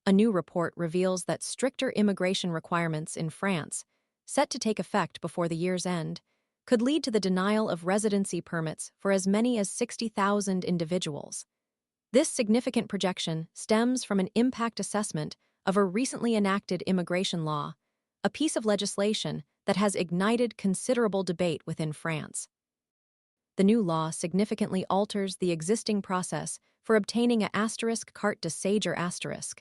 A new report reveals that stricter immigration requirements in France, set to take effect before the year's end, could lead to the denial of residency permits for as many as 60,000 individuals. This significant projection stems from an impact assessment of a recently enacted immigration law, a piece of legislation that has ignited considerable debate within France. The new law significantly alters the existing process for obtaining a carte de séjour,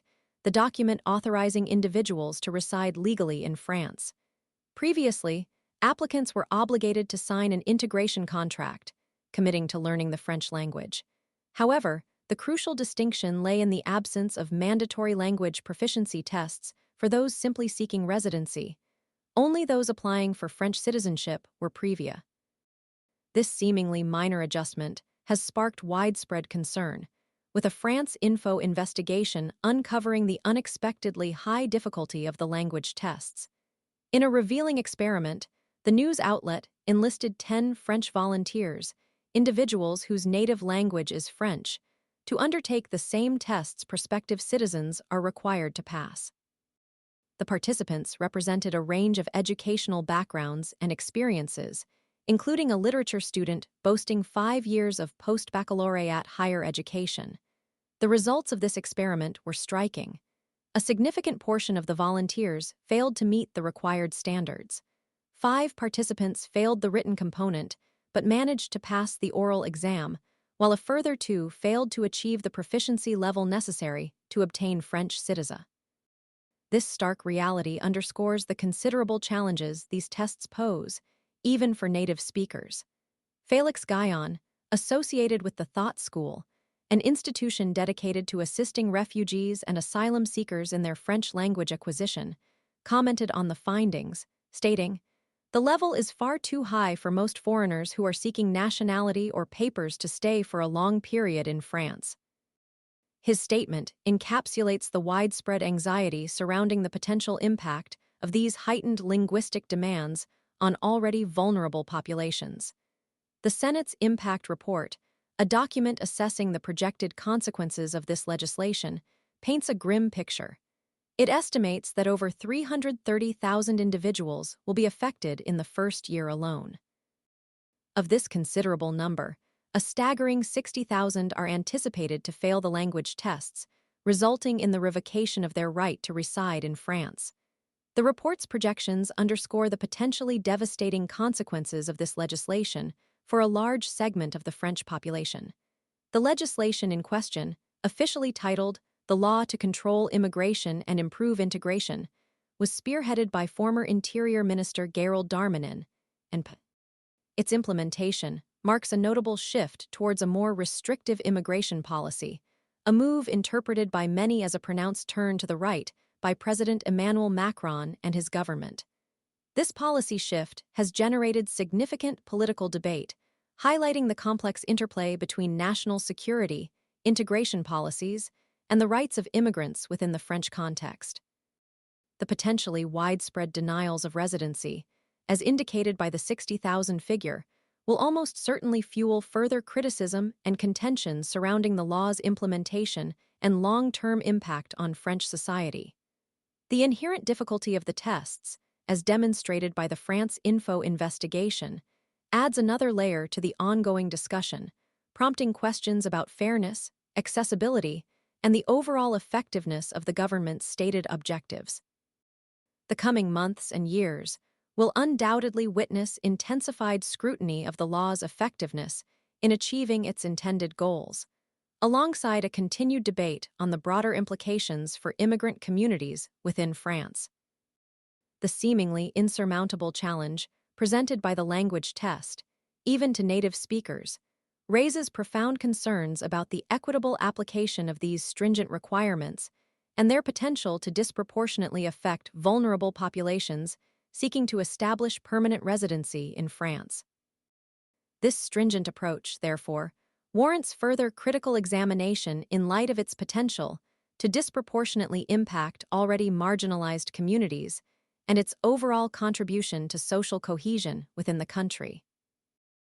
the document authorizing individuals to reside legally in France. Previously, applicants were obligated to sign an integration contract, committing to learning the French language. However, the crucial distinction lay in the absence of mandatory language proficiency tests for those simply seeking residency. Only those applying for French citizenship were previa. This seemingly minor adjustment has sparked widespread concern, with a FranceInfo investigation uncovering the unexpectedly high difficulty of the language tests. In a revealing experiment, the news outlet enlisted 10 French volunteers, individuals whose native language is French, to undertake the same tests prospective citizens are required to pass. The participants represented a range of educational backgrounds and experiences, including a literature student boasting 5 years of post-baccalaureate higher education. The results of this experiment were striking. A significant portion of the volunteers failed to meet the required standards. 5 participants failed the written component, but managed to pass the oral exam, while a further 2 failed to achieve the proficiency level necessary to obtain French citizenship. This stark reality underscores the considerable challenges these tests pose, even for native speakers. Félix Guyon, associated with the Thought School, an institution dedicated to assisting refugees and asylum seekers in their French language acquisition, commented on the findings, stating, "The level is far too high for most foreigners who are seeking nationality or papers to stay for a long period in France." His statement encapsulates the widespread anxiety surrounding the potential impact of these heightened linguistic demands on already vulnerable populations. The Senate's Impact Report, a document assessing the projected consequences of this legislation, paints a grim picture. It estimates that over 330,000 individuals will be affected in the first year alone. Of this considerable number, a staggering 60,000 are anticipated to fail the language tests, resulting in the revocation of their right to reside in France. The report's projections underscore the potentially devastating consequences of this legislation for a large segment of the French population. The legislation in question, officially titled "The Law to Control Immigration and Improve Integration," was spearheaded by former Interior Minister Gérald Darmanin, and its implementation marks a notable shift towards a more restrictive immigration policy, a move interpreted by many as a pronounced turn to the right by President Emmanuel Macron and his government. This policy shift has generated significant political debate, highlighting the complex interplay between national security, integration policies, and the rights of immigrants within the French context. The potentially widespread denials of residency, as indicated by the 60,000 figure, will almost certainly fuel further criticism and contention surrounding the law's implementation and long-term impact on French society. The inherent difficulty of the tests, as demonstrated by the FranceInfo investigation, adds another layer to the ongoing discussion, prompting questions about fairness, accessibility, and the overall effectiveness of the government's stated objectives. The coming months and years will undoubtedly witness intensified scrutiny of the law's effectiveness in achieving its intended goals, alongside a continued debate on the broader implications for immigrant communities within France. The seemingly insurmountable challenge presented by the language test, even to native speakers, raises profound concerns about the equitable application of these stringent requirements and their potential to disproportionately affect vulnerable populations seeking to establish permanent residency in France. This stringent approach, therefore, warrants further critical examination in light of its potential to disproportionately impact already marginalized communities and its overall contribution to social cohesion within the country.